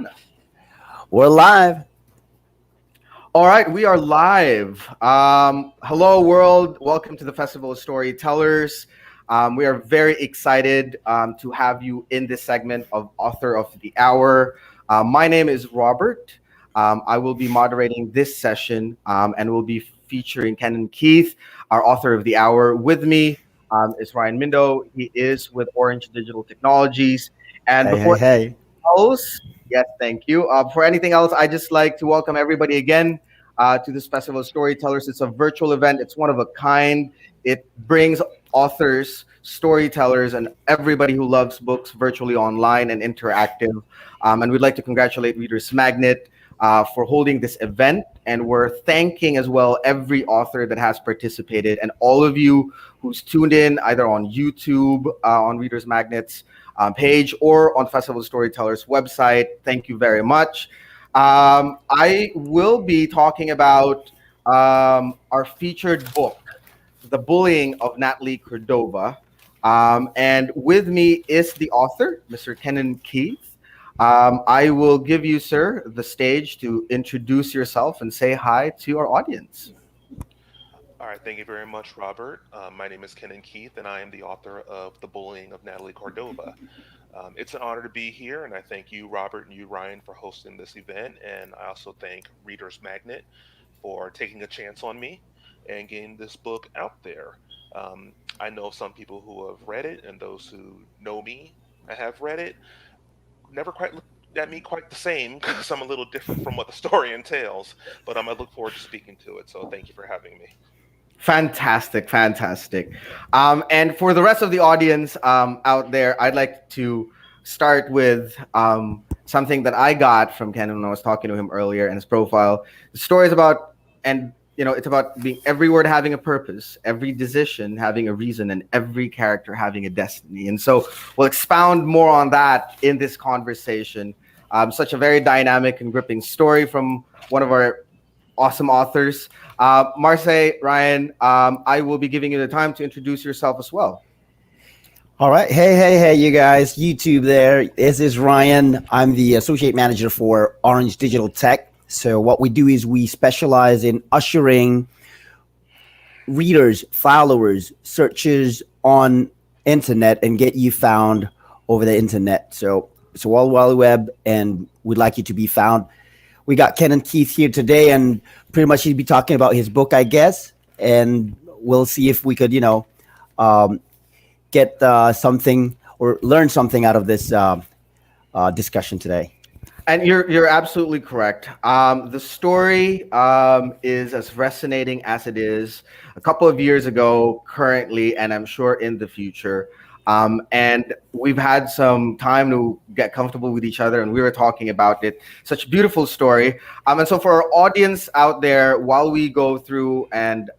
Sana. We're live. All right, we are live. Hello, world. Welcome to the Festival of Storytellers. We are very excited to have you in this segment of Author of the Hour. My name is Robert. I will be moderating this session and will be featuring Kennon Keith, our Author of the Hour. With me is Ryan Mindo. He is with Orange Digital Technologies. And Hey, hey, before hey. else, yes, thank you. For anything else, I just like to welcome everybody again to this Festival of Storytellers. It's a virtual event. It's one of a kind. It brings authors, storytellers, and everybody who loves books virtually online and interactive. And we'd like to congratulate Readers Magnet for holding this event. And we're thanking as well every author that has participated and all of you who's tuned in either on YouTube, on Readers Magnet's page or on Festival Storytellers website. Thank you very much. I will be talking about our featured book, The Bullying of Natalie Cordova. And with me is the author, Mr. Kennon Keith. I will give you, sir, the stage to introduce yourself and say hi to our audience. All right, thank you very much, Robert. My name is Kennon Keith, and I am the author of The Bullying of Natalie Cordova. It's an honor to be here, and I thank you, Robert, and you, Ryan, for hosting this event. And I also thank Reader's Magnet for taking a chance on me and getting this book out there. I know some people who have read it, and those who know me and have read it never quite looked at me quite the same because I'm a little different from what the story entails. But I look forward to speaking to it. So thank you for having me. Fantastic, fantastic. And for the rest of the audience out there, I'd like to start with something that I got from Ken when I was talking to him earlier in his profile. The story is about, and it's about being every word having a purpose, every decision having a reason, and every character having a destiny. And so we'll expound more on that in this conversation. Such a very dynamic and gripping story from one of our awesome authors. Marseille, Ryan, I will be giving you the time to introduce yourself as well. All right. Hey, hey, hey, you guys. YouTube there. This is Ryan. I'm the associate manager for Orange Digital Tech. So, what we do is we specialize in ushering readers, followers, searchers on internet and get you found over the internet. So, it's a World Wide Web, and we'd like you to be found. We got Ken and Keith here today, and pretty much he'd be talking about his book, I guess, and we'll see if we could, get something or learn something out of this discussion today. And you're absolutely correct. The story is as fascinating as it is a couple of years ago, currently, and I'm sure in the future. And we've had some time to get comfortable with each other, and we were talking about it. Such a beautiful story. And so for our audience out there, while we go through and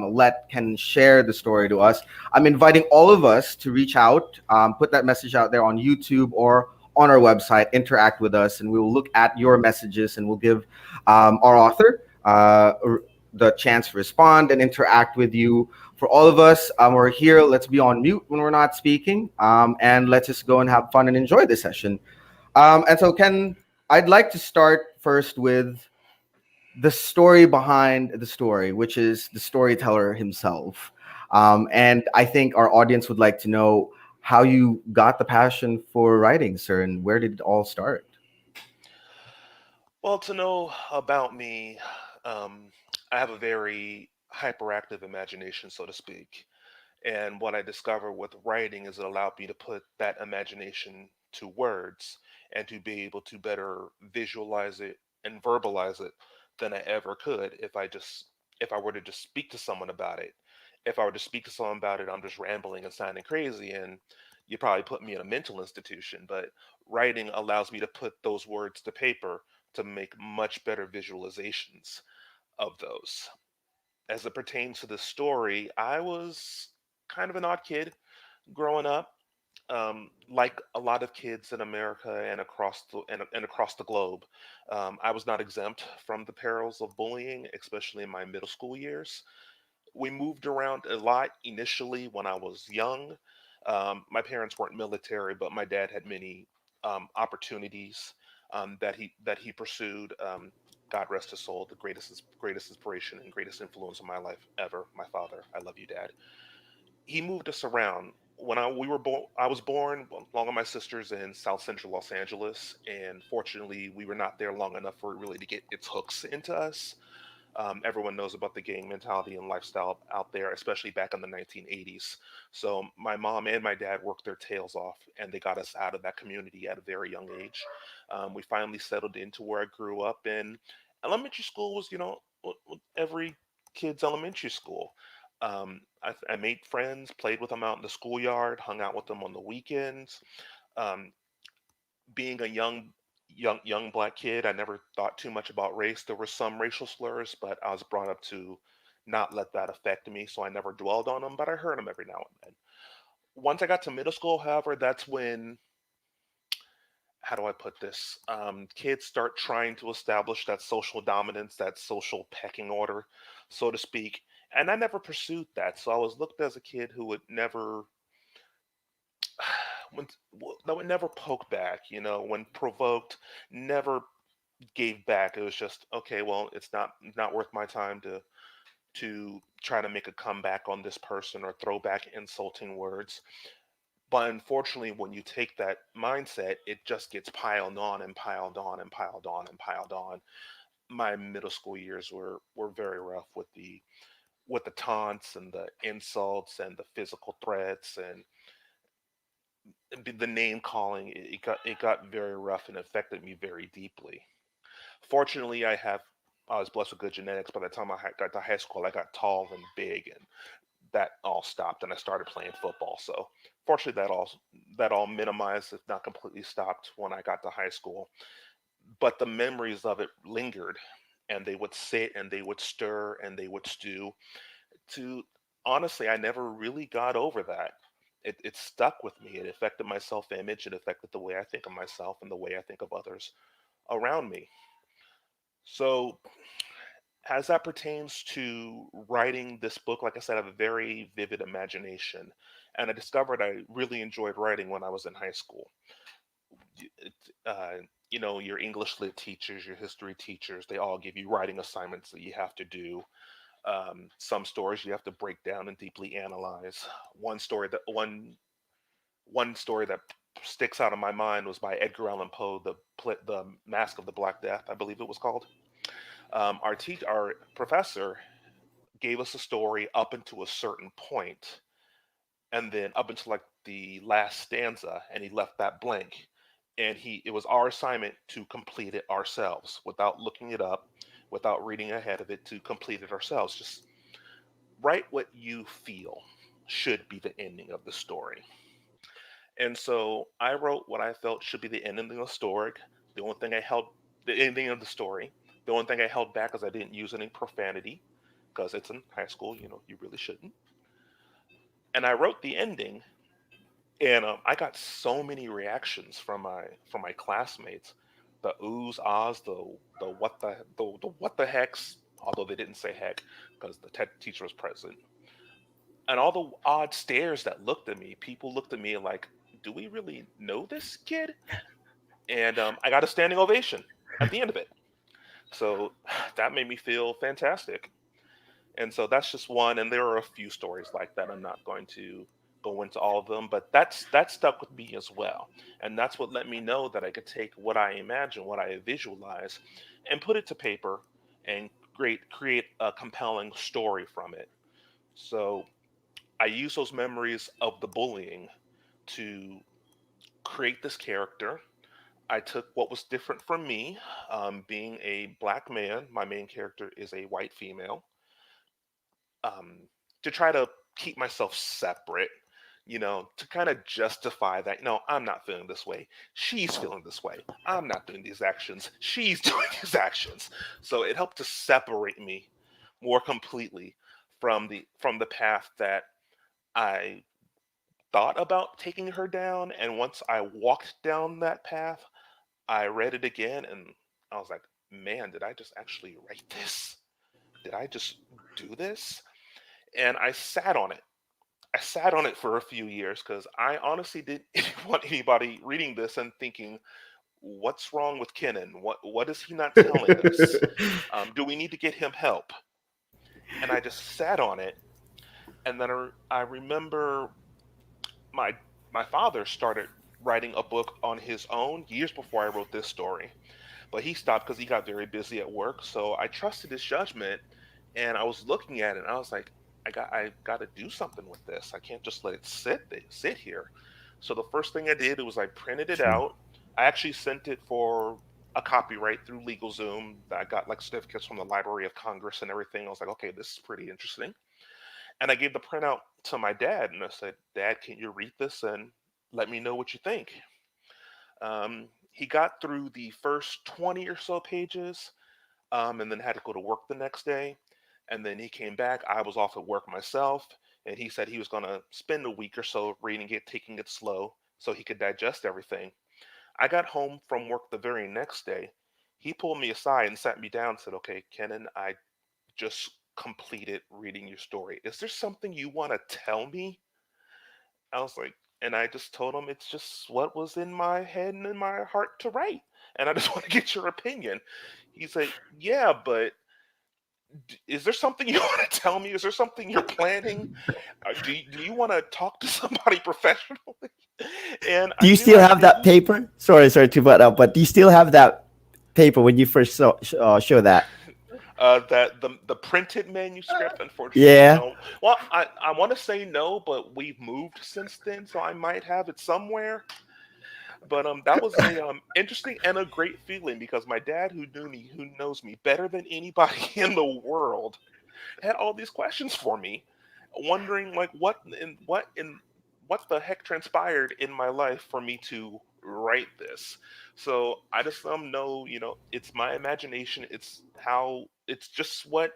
let Ken share the story to us, I'm inviting all of us to reach out, put that message out there on YouTube or on our website, interact with us, and we will look at your messages and we'll give our author the chance to respond and interact with you. For all of us, we're here. Let's be on mute when we're not speaking, and let's just go and have fun and enjoy this session. And so, Ken, I'd like to start first with the story behind the story, which is the storyteller himself. And I think our audience would like to know how you got the passion for writing, sir, and where did it all start? Well, to know about me, I have a very hyperactive imagination, so to speak. And what I discovered with writing is it allowed me to put that imagination to words and to be able to better visualize it and verbalize it than I ever could if I were to just speak to someone about it. If I were to speak to someone about it, I'm just rambling and sounding crazy, and you probably put me in a mental institution. But writing allows me to put those words to paper to make much better visualizations of those. As it pertains to the story, I was kind of an odd kid growing up. Like a lot of kids in America and across the globe, I was not exempt from the perils of bullying, especially in my middle school years. We moved around a lot initially when I was young. My parents weren't military, but my dad had many opportunities. that he pursued. God rest his soul, the greatest inspiration and greatest influence in my life ever. My father, I love you, Dad. He moved us around. When we were born, I was born along with my sisters in South Central Los Angeles, and fortunately, we were not there long enough for it really to get its hooks into us. Everyone knows about the gang mentality and lifestyle out there, especially back in the 1980s. So my mom and my dad worked their tails off, and they got us out of that community at a very young age. We finally settled into where I grew up, and elementary school was, every kid's elementary school. I made friends, played with them out in the schoolyard, hung out with them on the weekends. Um, Being a young black kid, I never thought too much about race. There were some racial slurs, but I was brought up to not let that affect me, so I never dwelled on them, but I heard them every now and then. Once I got to middle school, however, that's when, how do I put this? Kids start trying to establish that social dominance, that social pecking order, so to speak. And I never pursued that. So I was looked as a kid who would never, when, that would never poke back, when provoked, never gave back. It was just, okay, well, it's not worth my time to try to make a comeback on this person or throw back insulting words. But unfortunately, when you take that mindset, it just gets piled on and piled on and piled on and piled on. My middle school years were very rough with the taunts and the insults and the physical threats and the name calling. It got very rough and affected me very deeply. Fortunately, I was blessed with good genetics. By the time got to high school, I got tall and big, and that all stopped, and I started playing football. So fortunately, that all minimized, if not completely stopped, when I got to high school. But the memories of it lingered, and they would sit and they would stir and they would stew. To honestly, I never really got over that. It stuck with me. It affected my self image. It affected the way I think of myself and the way I think of others around me. So as that pertains to writing this book, like I said, I have a very vivid imagination. And I discovered I really enjoyed writing when I was in high school. It, uh, your English lit teachers, your history teachers, they all give you writing assignments that you have to do. Some stories you have to break down and deeply analyze. One story that sticks out of my mind was by Edgar Allan Poe, the Mask of the Black Death, I believe it was called. Our professor gave us a story up until a certain point, and then up until like the last stanza, and he left that blank. And it was our assignment to complete it ourselves without looking it up, without reading ahead of it, to complete it ourselves. Just write what you feel should be the ending of the story. And so I wrote what I felt should be the ending of the story. The only thing I held, the ending of the story. The only thing I held back is I didn't use any profanity because it's in high school. You really shouldn't. And I wrote the ending, and I got so many reactions from my classmates. The oohs, ahs, the what the hecks. Although they didn't say heck because the teacher was present, and all the odd stares that looked at me. People looked at me like, "Do we really know this kid?" And I got a standing ovation at the end of it. So that made me feel fantastic. And so that's just one, and there are a few stories like that. I'm not going to go into all of them, but that stuck with me as well. And that's what let me know that I could take what I imagine, what I visualize, and put it to paper and create a compelling story from it. So I use those memories of the bullying to create this character. I took what was different from me, being a black man. My main character is a white female, um, to try to keep myself separate, to kind of justify that, no, I'm not feeling this way. She's feeling this way. I'm not doing these actions. She's doing these actions. So it helped to separate me more completely from the path that I thought about taking her down. And once I walked down that path, I read it again and I was like, man, did I just actually write this? Did I just do this? And I sat on it. I sat on it for a few years because I honestly didn't want anybody reading this and thinking, what's wrong with Kennon? What is he not telling us? Do we need to get him help? And I just sat on it, and then I remember my my father started writing a book on his own years before I wrote this story, but he stopped because he got very busy at work. So I trusted his judgment, and I was looking at it, and I was like, I got to do something with this. I can't just let it sit here. So the first thing I did was I printed it Sure. out. I actually sent it for a copyright through LegalZoom. I got like certificates from the Library of Congress and everything. I was like, okay, this is pretty interesting. And I gave the printout to my dad, and I said, Dad, can you read this and let me know what you think? He got through the first 20 or so pages, and then had to go to work the next day. And then he came back. I was off at work myself, and he said he was going to spend a week or so reading it, taking it slow, so he could digest everything. I got home from work the very next day. He pulled me aside and sat me down and said, okay, Kennon, I just completed reading your story. Is there something you want to tell me? I was like, and I just told him it's just what was in my head and in my heart to write. And I just want to get your opinion. He said, yeah, but is there something you want to tell me? Is there something you're planning? Do you want to talk to somebody professionally? And Do I you knew still I have that didn't. paper? Sorry to butt up, but do you still have that paper when you first show that? That the printed manuscript, unfortunately, Yeah. no. Well, I want to say no, but we've moved since then, so I might have it somewhere. But that was a interesting and a great feeling because my dad, who knew me, who knows me better than anybody in the world, had all these questions for me, wondering like what the heck transpired in my life for me to write this. So I just know, it's my imagination. It's how it's just what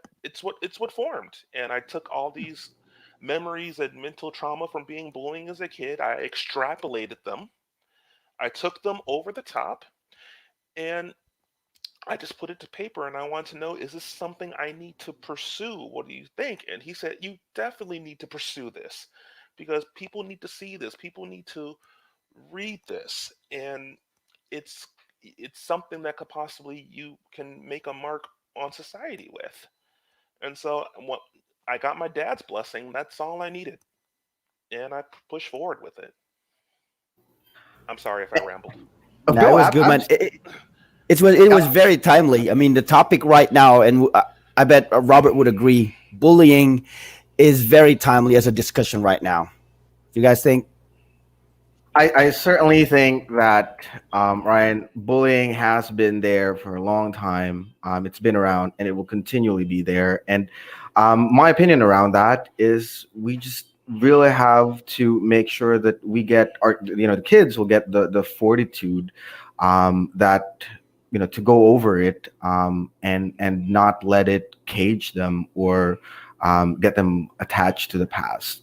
formed, and I took all these memories and mental trauma from being bullying as a kid. I extrapolated them. I took them over the top, and I just put it to paper, and I want to know, is this something I need to pursue? What do you think? And he said, you definitely need to pursue this because people need to see this. People need to read this. And it's it's something that could possibly you can make a mark on society with. And so what I got my dad's blessing. That's all I needed. And I pushed forward with it. I'm sorry if I rambled. No, it No, was good, man. absolutely. It was very timely. I mean, the topic right now, and I bet Robert would agree. Bullying is very timely as a discussion right now. You guys think? I certainly think that Ryan, bullying has been there for a long time. It's been around, and it will continually be there. And my opinion around that is we just really have to make sure that we get our, the kids will get the fortitude that to go over it and not let it cage them or get them attached to the past.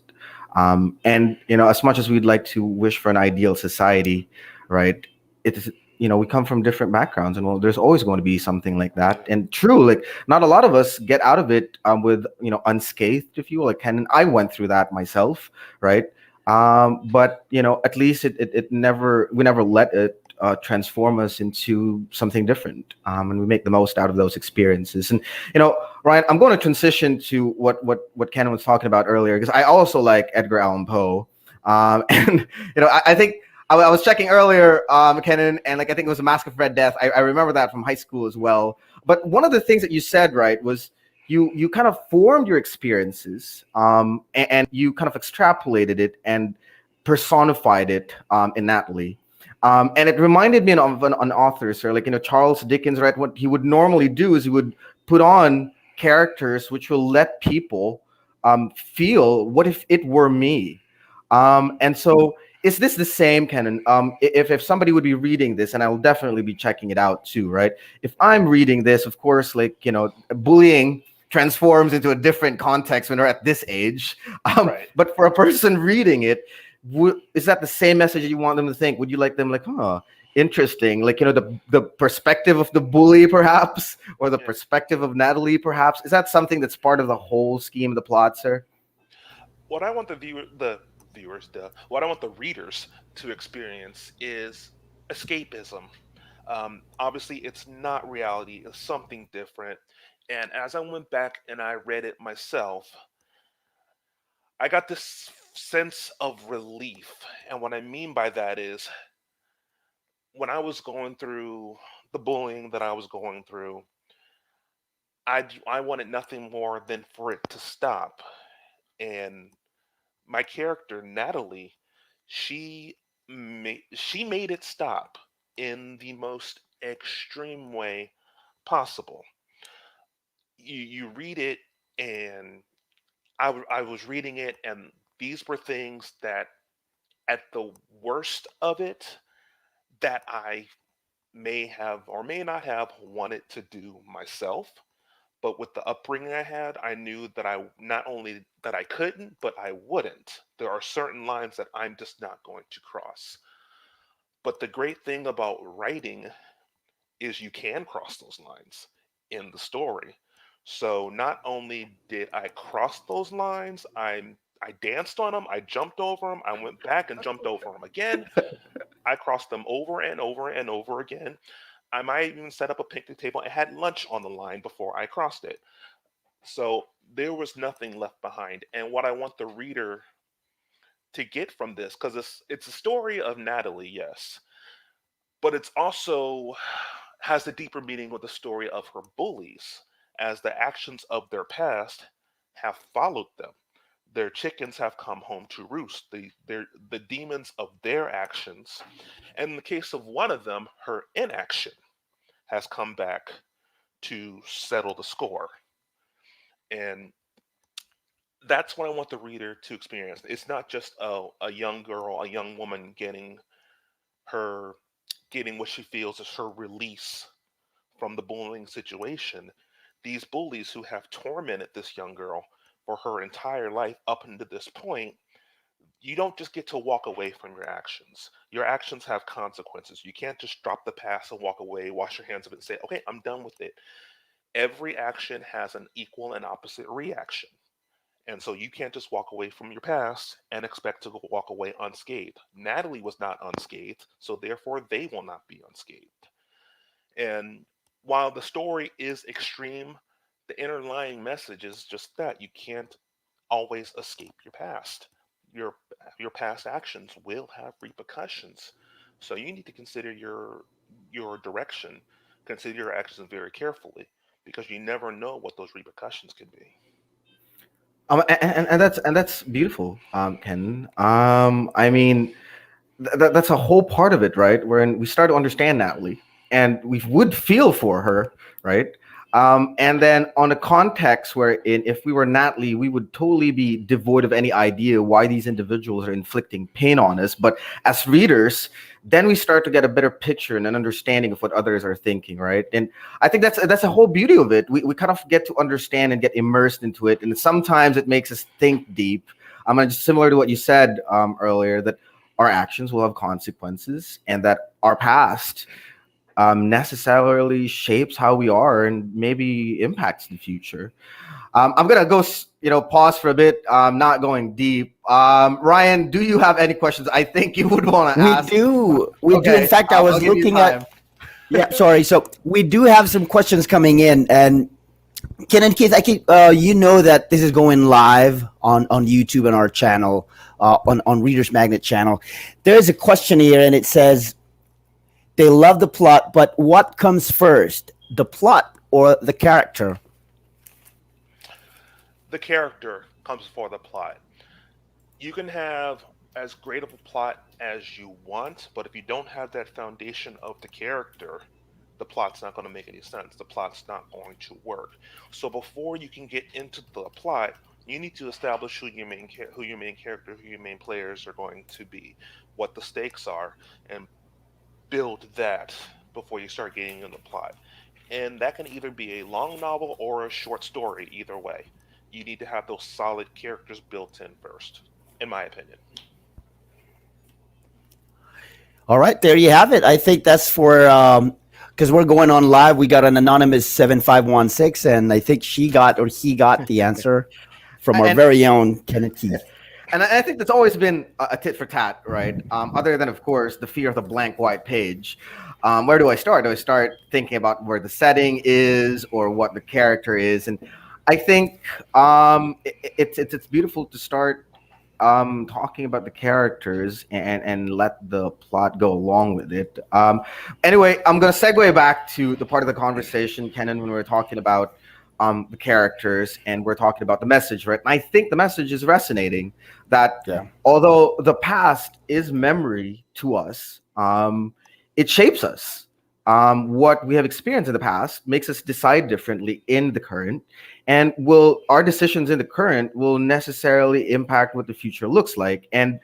And as much as we'd like to wish for an ideal society, right? It is, we come from different backgrounds, and well, there's always going to be something like that. Yeah. And true, like not a lot of us get out of it with unscathed, if you will. Like Ken and I went through that myself, right? But at least it never we never let it transform us into something different, and we make the most out of those experiences. And Ryan, I'm going to transition to what Ken was talking about earlier because I also like Edgar Allan Poe, and I think I was checking earlier, Kennon, and like I think it was a Mask of Red Death. I remember that from high school as well. But one of the things that you said, right, was you kind of formed your experiences, and you kind of extrapolated it and personified it innately. And it reminded me of an author, sir, like Charles Dickens, right? What he would normally do is he would put on characters which will let people feel, what if it were me? And so is this the same, Kenan? If somebody would be reading this, and I will definitely be checking it out too, right? If I'm reading this, of course, like bullying transforms into a different context when we're at this age. Right. But for a person reading it, is that the same message you want them to think? Would you like them like, huh, interesting, like the perspective of the bully perhaps, or the Yeah. perspective of Natalie perhaps? Is that something that's part of the whole scheme of the plot, sir? What I want the viewers, what I want the readers to experience is escapism. Obviously, it's not reality, it's something different. And as I went back and I read it myself, I got this sense of relief. And what I mean by that is when I was going through the bullying that I was going through, I wanted nothing more than for it to stop. And my character, Natalie, she made it stop in the most extreme way possible. You read it, and I was reading it, and these were things that, at the worst of it, that I may have or may not have wanted to do myself. But with the upbringing I had, I knew that I not only that I couldn't, but I wouldn't. There are certain lines that I'm just not going to cross. But the great thing about writing is you can cross those lines in the story. So not only did I cross those lines, I danced on them, I jumped over them, I went back and jumped over them again. I crossed them over and over and over again. I might even set up a picnic table and had lunch on the line before I crossed it. So there was nothing left behind. And what I want the reader to get from this, because it's a story of Natalie, yes, but it's also has the deeper meaning with the story of her bullies, as the actions of their past have followed them. Their chickens have come home to roost. The demons of their actions, and in the case of one of them, her inaction has come back to settle the score. And that's what I want the reader to experience. It's not just a young girl, a young woman her getting what she feels is her release from the bullying situation. These bullies who have tormented this young girl for her entire life up until this point, you don't just get to walk away from your actions. Your actions have consequences. You can't just drop the past and walk away, wash your hands of it, and say, okay, I'm done with it. Every action has an equal and opposite reaction. And so you can't just walk away from your past and expect to walk away unscathed. Natalie was not unscathed, so therefore they will not be unscathed. And while the story is extreme, the underlying message is just that you can't always escape your past. Your your past actions will have repercussions. So you need to consider your direction, consider your actions very carefully, because you never know what those repercussions could be. And that's beautiful, Ken. I mean, that's a whole part of it, right? Wherein we start to understand Natalie, and we would feel for her, right? And then on a context wherein if we were Natalie, we would totally be devoid of any idea why these individuals are inflicting pain on us. But as readers, then we start to get a better picture and an understanding of what others are thinking, right? And I think that's a whole beauty of it. We kind of get to understand and get immersed into it, and sometimes it makes us think deep. Just similar to what you said earlier, that our actions will have consequences, and that our past necessarily shapes how we are and maybe impacts the future. I'm gonna go, pause for a bit. Not going deep. Ryan, do you have any questions? I think you would want to We ask. do. We do. In Okay, fact, I I'll was give you looking time. at. Yeah, sorry. So we do have some questions coming in, and Ken and Keith, you know that this is going live on YouTube and our channel, on Readers Magnet channel. There is a question here, and it says they love the plot, but what comes first, the plot or the character? The character comes before the plot. You can have as great of a plot as you want, but if you don't have that foundation of the character, the plot's not going to make any sense. The plot's not going to work. So before you can get into the plot, you need to establish who your main character, who your main players are going to be, what the stakes are, and build that before you start getting into the plot. And that can either be a long novel or a short story, either way. You need to have those solid characters built in first, in my opinion. All right, there you have it. I think that's for because we're going on live. We got an anonymous 7516, and I think she got or he got the answer from our And very own Kenneth Keith. and I think that's always been a tit for tat, right? Other than, of course, the fear of the blank white page. Where do I start? Do I start thinking about where the setting is or what the character is? And I think it's beautiful to start talking about the characters and let the plot go along with it. Anyway, I'm gonna segue back to the part of the conversation, Kenan, when we were talking about the characters and we're talking about the message, right? And I think the message is resonating that Yeah. although the past is memory to us, it shapes us. What we have experienced in the past makes us decide differently in the current, and will our decisions in the current will necessarily impact what the future looks like. And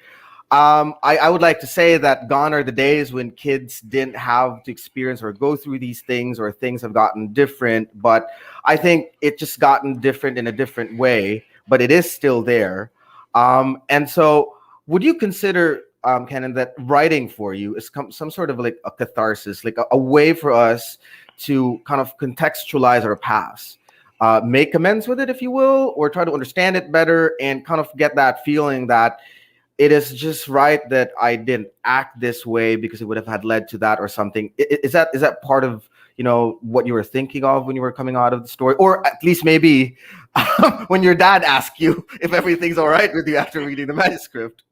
I would like to say that gone are the days when kids didn't have to experience or go through these things, or things have gotten different. But I think it just gotten different in a different way, but it is still there. And so, would you consider, Kenan, that writing for you is some sort of like a catharsis, like a way for us to kind of contextualize our past? Make amends with it, if you will, or try to understand it better and kind of get that feeling that it is just right that I didn't act this way because it would have had led to that or something. Is that part of what you were thinking of when you were coming out of the story, or at least maybe when your dad asked you if everything's all right with you after reading the manuscript?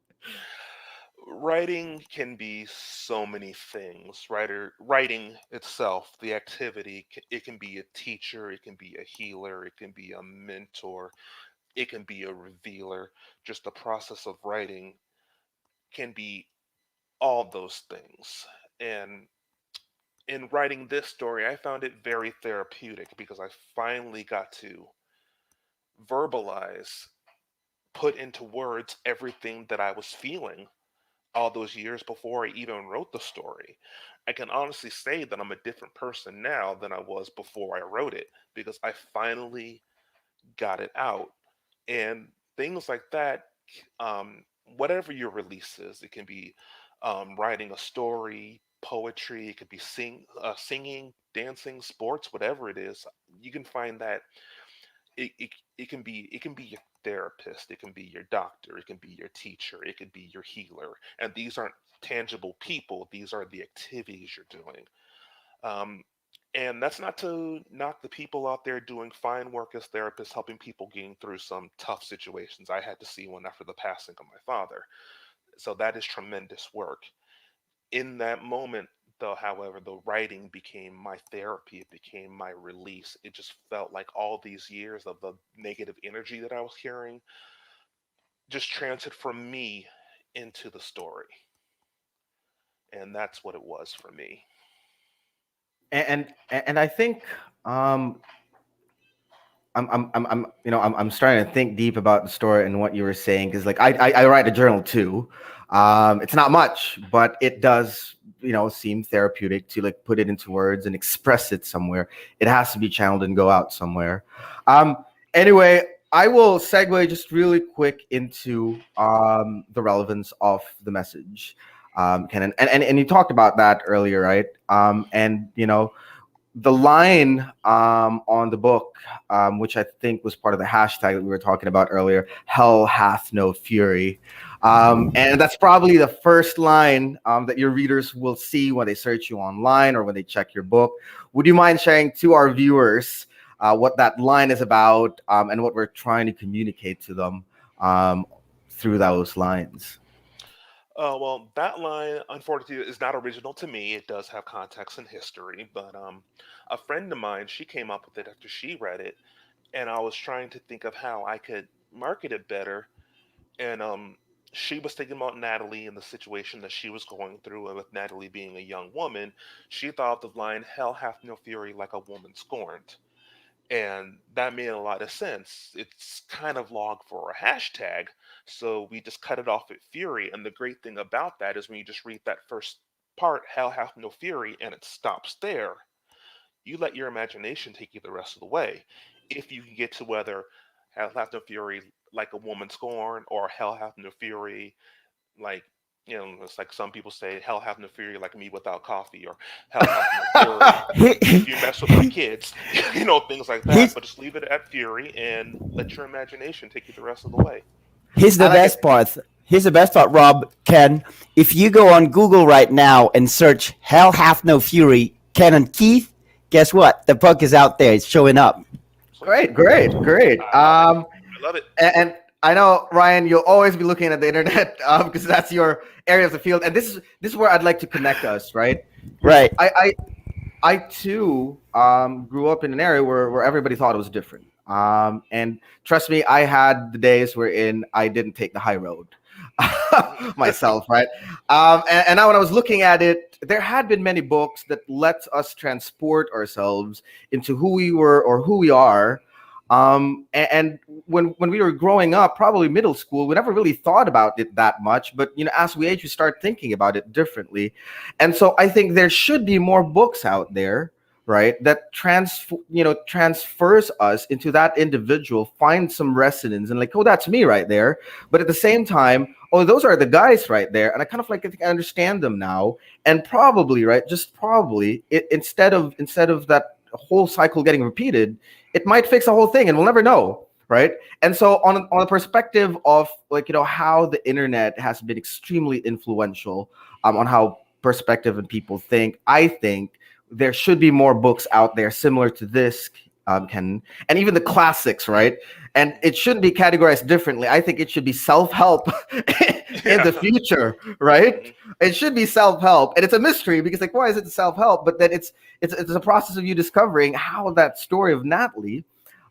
Writing can be so many things. Writing itself, the activity, it can be a teacher, it can be a healer, it can be a mentor, it can be a revealer. Just the process of writing can be all those things. And in writing this story, I found it very therapeutic because I finally got to verbalize, put into words everything that I was feeling all those years before I even wrote the story. I can honestly say that I'm a different person now than I was before I wrote it because I finally got it out. And things like that, um, whatever your release is, it can be writing a story, poetry, it could be singing, dancing, sports, whatever it is. You can find that it can be your therapist, it can be your doctor, it can be your teacher, it could be your healer, and these aren't tangible people, these are the activities you're doing. um, and that's not to knock the people out there doing fine work as therapists, helping people getting through some tough situations. I had to see one after the passing of my father, so that is tremendous work. In that moment, though, however, the writing became my therapy, it became my release. It just felt like all these years of the negative energy that I was hearing just transferred from me into the story. And that's what it was for me. And I think um, I'm starting to think deep about the story and what you were saying, because like I write a journal too. It's not much, but it does seem therapeutic to like put it into words and express it somewhere. It has to be channeled and go out somewhere. Um, anyway, I will segue just really quick into the relevance of the message. Kenan, and you talked about that earlier, right? And the line on the book, which I think was part of the hashtag that we were talking about earlier, hell hath no fury. And that's probably the first line that your readers will see when they search you online or when they check your book. Would you mind sharing to our viewers what that line is about, and what we're trying to communicate to them um, through those lines? Well, that line, unfortunately, is not original to me. It does have context and history, but a friend of mine, she came up with it after she read it, and I was trying to think of how I could market it better. And she was thinking about Natalie and the situation that she was going through, and with Natalie being a young woman, she thought the line "Hell hath no fury like a woman scorned," and that made a lot of sense. It's kind of log for a hashtag, so we just cut it off at fury. And the great thing about that is when you just read that first part, "Hell hath no fury," and it stops there, you let your imagination take you the rest of the way. If you can get to whether "Hell hath no fury like a woman scorned" or "Hell hath no fury like," it's like some people say, "Hell hath no fury like me without coffee," or "Hell hath no fury if you mess with my kids," things like that. here's But just leave it at fury and let your imagination take you the rest of the way. here's I the like it. best part. Here's the best part, Rob, Ken. If you go on Google right now and search Hell Hath No Fury, Kennon Keith, guess what? The book is out there. It's showing up. Sweet. Great, great, great. I love it. I love it. And I know, Ryan, you'll always be looking at the internet because that's your area of the field. And this is where I'd like to connect us, right? Because Right. I too grew up in an area where everybody thought it was different. And trust me, I had the days wherein I didn't take the high road myself, right? And now when I was looking at it, there had been many books that let us transport ourselves into who we were or who we are. And when we were growing up, probably middle school, we never really thought about it that much. But as we age, we start thinking about it differently. And so I think there should be more books out there, right, that transfers us into that individual, find some resonance, and like, oh, that's me right there. But at the same time, oh, those are the guys right there, and I kind of like I think I understand them now. And probably, right, just probably, instead of that whole cycle getting repeated, it might fix the whole thing, and we'll never know, right? And so on the perspective of like how the internet has been extremely influential on how perspective and people think, I think there should be more books out there similar to this, Ken, and even the classics, right? And it shouldn't be categorized differently. I think it should be self-help in Yeah. the future, right? Mhm. It should be self-help, and it's a mystery because like, why is it self-help? But then it's a process of you discovering how that story of Natalie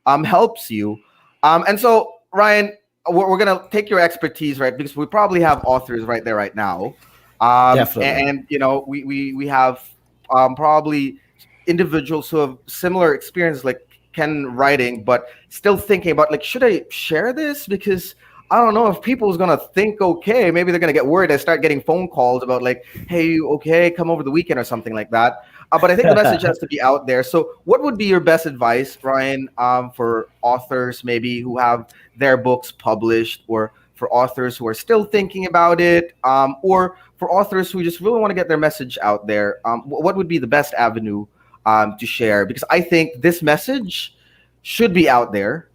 helps you. And so, Ryan, we're gonna take your expertise, right? Because we probably have authors right there right now, Definitely. and we have probably individuals who have similar experiences, like Ken writing, but still thinking about like, should I share this? Because I don't know if people's gonna think okay. Maybe they're gonna get worried. I start getting phone calls about like, hey, okay, come over the weekend or something like that. But I think the message has to be out there. So, what would be your best advice, Ryan, for authors maybe who have their books published, or for authors who are still thinking about it, or for authors who just really want to get their message out there? What would be the best avenue to share? Because I think this message should be out there.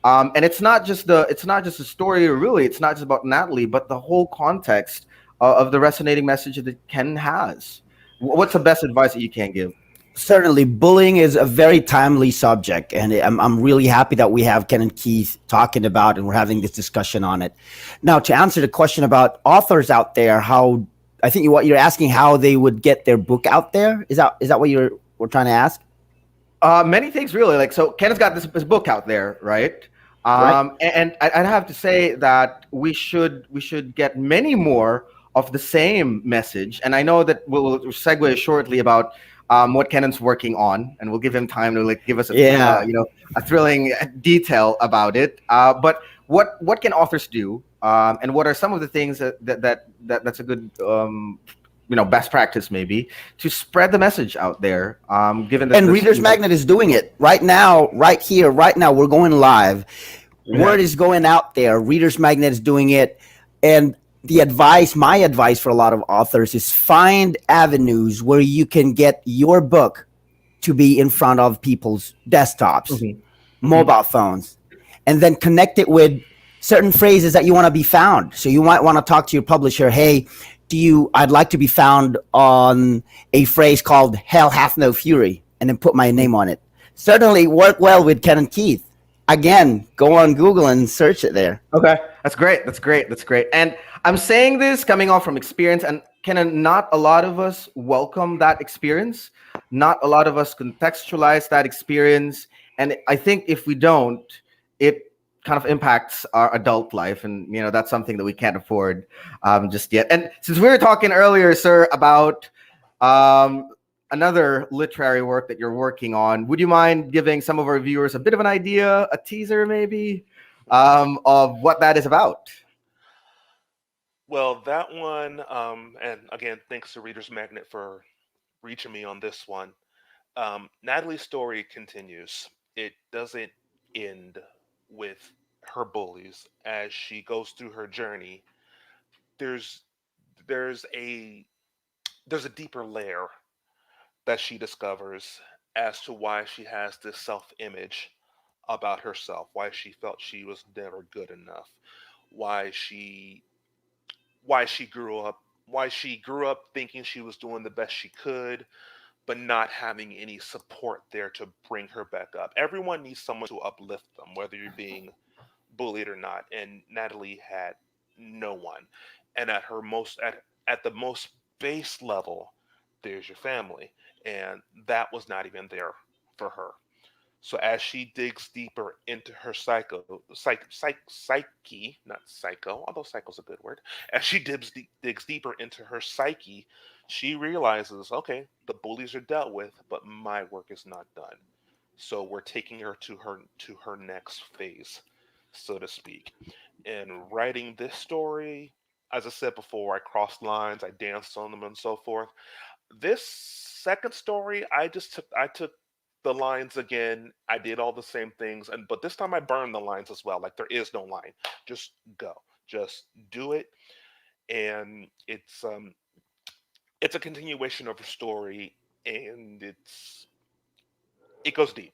And it's not just a story, really. It's not just about Natalie, but the whole context of the resonating message that Ken has. What's the best advice that you can give? Certainly, bullying is a very timely subject, and I'm really happy that we have Ken and Keith talking about, and we're having this discussion on it. Now, to answer the question about authors out there, how I think what you're asking, how they would get their book out there, is that what we're trying to ask, Many things, really. Like, so Ken has got this book out there, right? right? And I'd have to say that we should get many more of the same message. And I know that we'll segue shortly about what Kennon's working on, and we'll give him time to like give us Yeah. a thrilling detail about it. But what can authors do? And what are some of the things that's a good best practice maybe to spread the message out there? Given that And this, Reader's Magnet is doing it right now, right here, right now. We're going live. Mhm. Word is going out there. Reader's Magnet is doing it. And my advice for a lot of authors is find avenues where you can get your book to be in front of people's desktops, Mhm. Mhm. mobile phones, and then connect it with certain phrases that you want to be found. So you might want to talk to your publisher. Hey, I'd like to be found on a phrase called "Hell hath no fury," and then put my name on it. Certainly work well with Ken and Keith. Again, go on Google and search it there. Okay, that's great. That's great. That's great. And I'm saying this coming off from experience, and not a lot of us welcome that experience. Not a lot of us contextualize that experience, and I think if we don't, it kind of impacts our adult life, and that's something that we can't afford just yet. And since we were talking earlier, sir, about um, another literary work that you're working on, would you mind giving some of our viewers a bit of an idea, a teaser, maybe? Of what that is about. Well, that one, and again, thanks to Reader's Magnet for reaching me on this one. Natalie's story continues. It doesn't end with her bullies as she goes through her journey. There's there's a there's a deeper layer that she discovers as to why she has this self-image about herself, why she felt she was never good enough, why she why she grew up thinking she was doing the best she could, but not having any support there to bring her back up. Everyone needs someone to uplift them, whether you're being bullied or not. And Natalie had no one. And at the most base level, there's your family, and that was not even there for her. So as she digs deeper into her psyche, not psycho, although psycho's a good word. As she digs deeper into her psyche, she realizes, okay, the bullies are dealt with, but my work is not done. So we're taking her to her next phase, so to speak. In writing this story, as I said before, I crossed lines, I danced on them, and so forth. This second story, I took the lines again. I did all the same things, and but this time I burned the lines as well. Like there is no line. Just go. Just do it. And it's a continuation of a story, and it goes deep.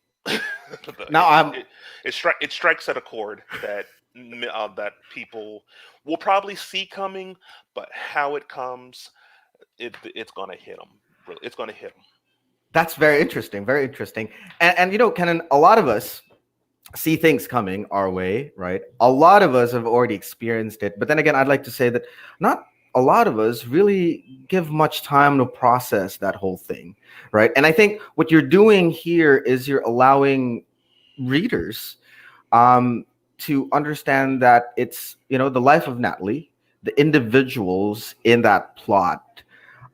Now I'm It strikes at a chord that that people will probably see coming, but how it comes, it's gonna hit them. Really, it's gonna hit them. That's very interesting, very interesting. And you know, Kenan, a lot of us see things coming our way, right? A lot of us have already experienced it. But then again, I'd like to say that not a lot of us really give much time to process that whole thing, right? And I think what you're doing here is you're allowing readers to understand that it's, you know, the life of Natalie, the individuals in that plot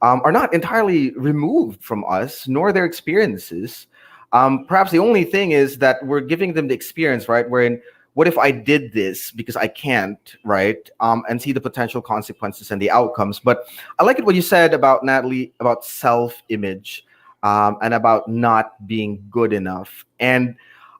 are not entirely removed from us, nor their experiences. Perhaps the only thing is that we're giving them the experience, right? Wherein, what if I did this because I can't, right? And see the potential consequences and the outcomes. But I like it what you said about Natalie, about self-image, and about not being good enough. And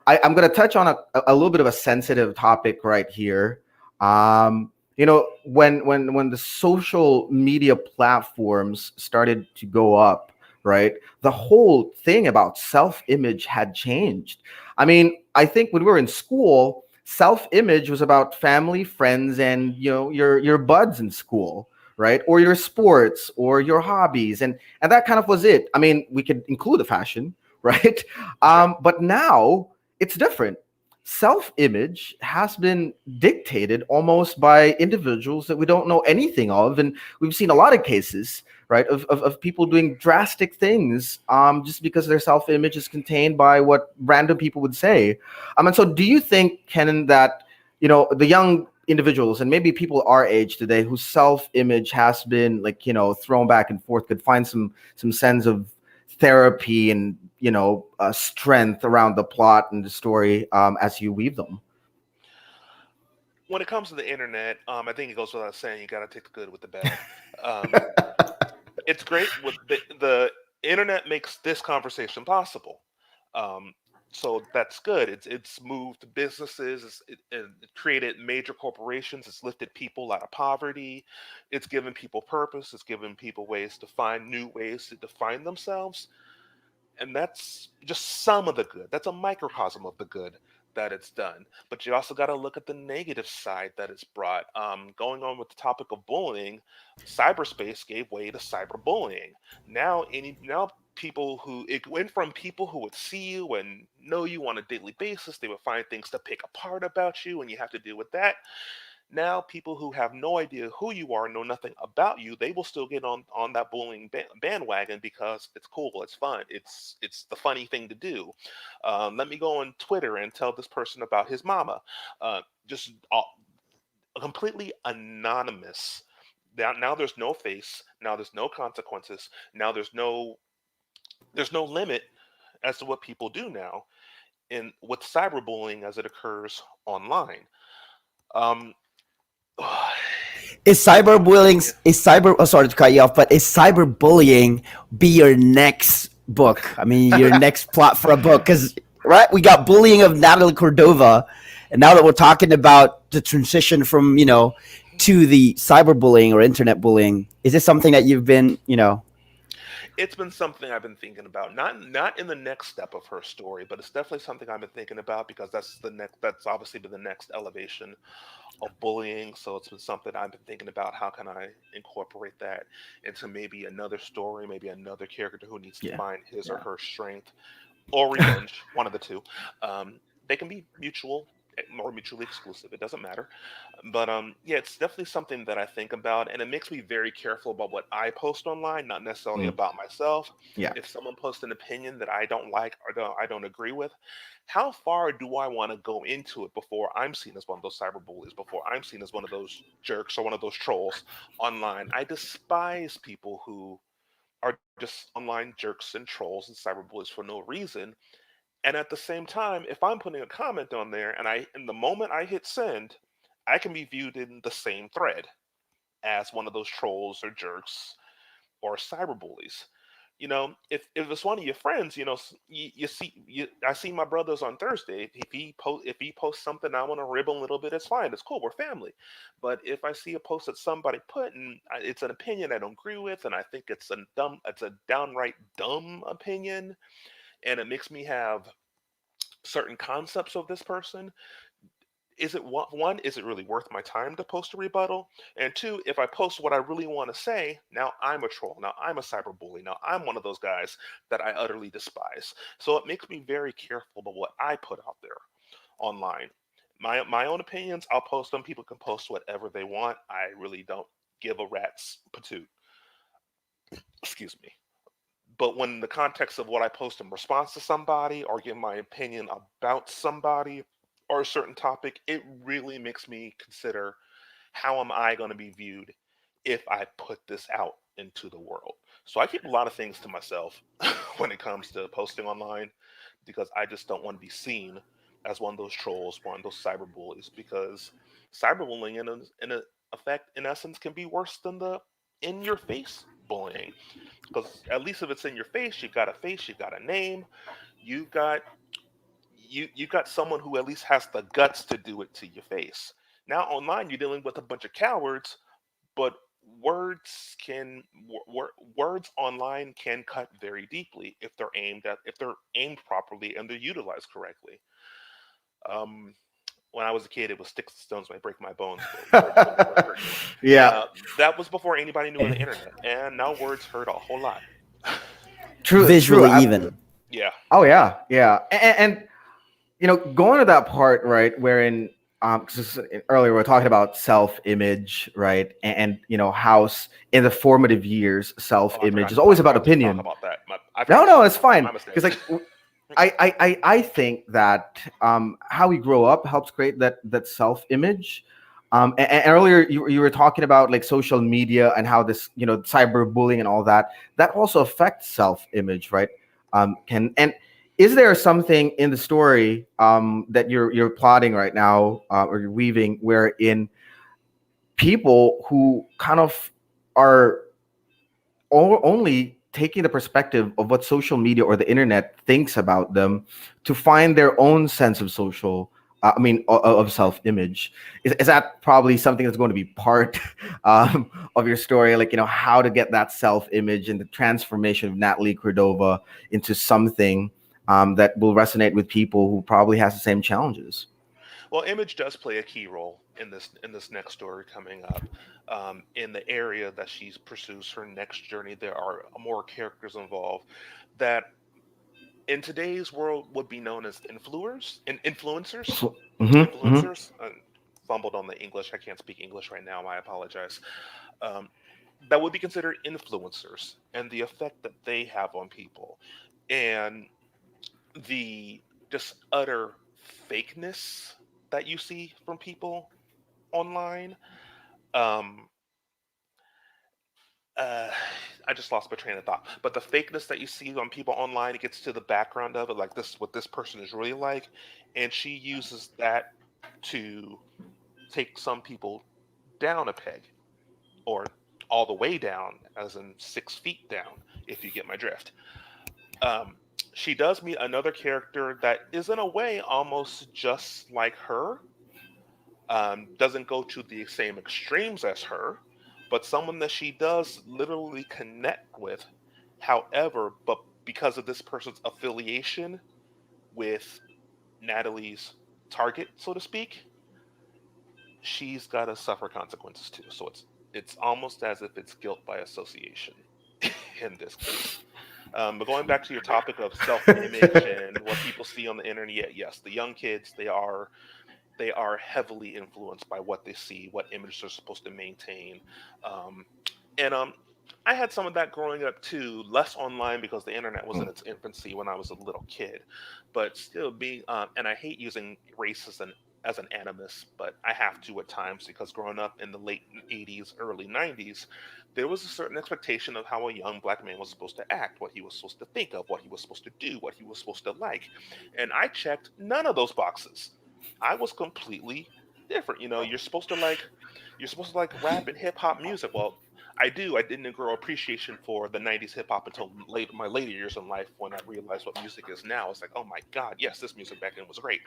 I'm going to touch on a little bit of a sensitive topic right here. You know, when the social media platforms started to go up, right, the whole thing about self-image had changed. I mean, I think when we were in school, self-image was about family, friends, and, you know, your buds in school, right, or your sports or your hobbies, and that kind of was it. I mean, we could include the fashion, right? Sure. But now it's different. Self-image has been dictated almost by individuals that we don't know anything of, and we've seen a lot of cases, right, of people doing drastic things just because their self-image is contained by what random people would say. And so do you think, Kenan, that, you know, the young individuals and maybe people our age today whose self-image has been, like, you know, thrown back and forth could find some sense of therapy and, you know, strength around the plot and the story as you weave them? When it comes to the internet, I think it goes without saying you got to take the good with the bad. Um, it's great with the internet makes this conversation possible. Um, so that's good. It's moved businesses. It created major corporations. It's lifted people out of poverty. It's given people purpose. It's given people ways to find new ways to define themselves. And that's just some of the good. That's a microcosm of the good that it's done. But you also got to look at the negative side that it's brought. Going on with the topic of bullying, cyberspace gave way to cyberbullying. Now people who it went from people who would see you and know you on a daily basis, they would find things to pick apart about you, and you have to deal with that. Now people who have no idea who you are, know nothing about you, they will still get on that bullying bandwagon because it's cool, it's fun, it's the funny thing to do. Let me go on Twitter and tell this person about his mama. Just completely anonymous. Now there's no face. Now there's no consequences. Now there's no limit as to what people do now in with cyberbullying as it occurs online. Um, Is cyberbullying, is cyber, oh, sorry to cut you off, but is cyberbullying be your next book? I mean, your next plot for a book? Because, right, we got bullying of Natalie Cordova, and now that we're talking about the transition from, you know, to the cyberbullying or internet bullying, is this something that you've been, you know? It's been something I've been thinking about. Not in the next step of her story, but it's definitely something I've been thinking about because that's obviously been the next elevation of bullying. So it's been something I've been thinking about. How can I incorporate that into maybe another story, maybe another character who needs to Yeah. find his or Yeah. her strength or revenge, one of the two. They can be mutual or mutually exclusive. It doesn't matter. But yeah, it's definitely something that I think about, and it makes me very careful about what I post online, not necessarily Mm, about myself. yeah. If someone posts an opinion that I don't like or I don't agree with, how far do I want to go into it before I'm seen as one of those cyberbullies, before I'm seen as one of those jerks or one of those trolls online? I despise people who are just online jerks and trolls and cyberbullies for no reason. And at the same time, if I'm putting a comment on there and in the moment I hit send, I can be viewed in the same thread as one of those trolls or jerks or cyberbullies. If it's one of your friends, I see my brothers on Thursday. If he posts something I want to rib a little bit, it's fine. It's cool. We're family. But if I see a post that somebody put and it's an opinion I don't agree with, and I think it's a downright dumb opinion, and it makes me have certain concepts of this person, one, is it really worth my time to post a rebuttal? And two, if I post what I really want to say, now I'm a troll, now I'm a cyberbully, now I'm one of those guys that I utterly despise. So it makes me very careful about what I put out there online. My own opinions, I'll post them. People can post whatever they want. I really don't give a rat's patoot. Excuse me. But when the context of what I post in response to somebody or give my opinion about somebody or a certain topic, it really makes me consider, how am I going to be viewed if I put this out into the world? So I keep a lot of things to myself when it comes to posting online because I just don't want to be seen as one of those trolls, one of those cyberbullies, because cyberbullying in effect, in essence, can be worse than the in your face bullying. Because at least if it's in your face, you got a name, you got you got someone who at least has the guts to do it to your face. Now online, you're dealing with a bunch of cowards, but words online can cut very deeply if they're aimed properly and they're utilized correctly. Um, when I was a kid, it was sticks and stones might break my bones, but words will never hurt me. Yeah. That was before anybody knew of the internet, and now words hurt a whole lot. True. True. Visually even. Yeah. Oh yeah. Yeah. And going to that part, right, wherein 'cause earlier we are talking about self-image, right, and how in the formative years, Oh, I self-image forgot. is I always about forgot to talk opinion. about that. I No, forgot to no, talk it's about that. fine My mistake. because like I think that how we grow up helps create that self-image. And earlier you were talking about like social media and how this cyberbullying and all that also affects self-image, right? Can and is there something in the story that you're plotting right now, or you're weaving, wherein people who kind of are only taking the perspective of what social media or the internet thinks about them to find their own sense of social of self-image? Is that probably something that's going to be part of your story, like how to get that self-image and the transformation of Natalie Cordova into something that will resonate with people who probably has the same challenges? Well, image does play a key role in this next story coming up. In the area that she pursues her next journey, there are more characters involved that in today's world would be known as influencers. So, hmm. Influencers. Fumbled on the English. I can't speak English right now. I apologize. Um, that would be considered influencers and the effect that they have on people, and the just utter fakeness that you see from people online. Um, uh, I just lost my train of thought. But the fakeness that you see on people online, it gets to the background of it, like this, what this person is really like, and she uses that to take some people down a peg, or all the way down, as in 6 feet down, if you get my drift. Um, she does meet another character that is, in a way, almost just like her. Doesn't go to the same extremes as her, but someone that she does literally connect with However, but because of this person's affiliation with Natalie's target, so to speak, she's got to suffer consequences too. So it's almost as if it's guilt by association in this case. But going back to your topic of self-image and what people see on the internet, yes, the young kids, they are heavily influenced by what they see, what image they're supposed to maintain. Um, and I had some of that growing up too, less online because the internet was in its infancy when I was a little kid, but still being, and I hate using race as an animus, but I have to at times because growing up in the late 80s, early 90s, there was a certain expectation of how a young black man was supposed to act, what he was supposed to think of, what he was supposed to do, what he was supposed to like. And I checked none of those boxes. I was completely different. You're supposed to like rap and hip hop music. Well, I do. I didn't grow appreciation for the '90s hip hop until my later years in life when I realized what music is now. It's like, oh my god, yes, this music back then was great.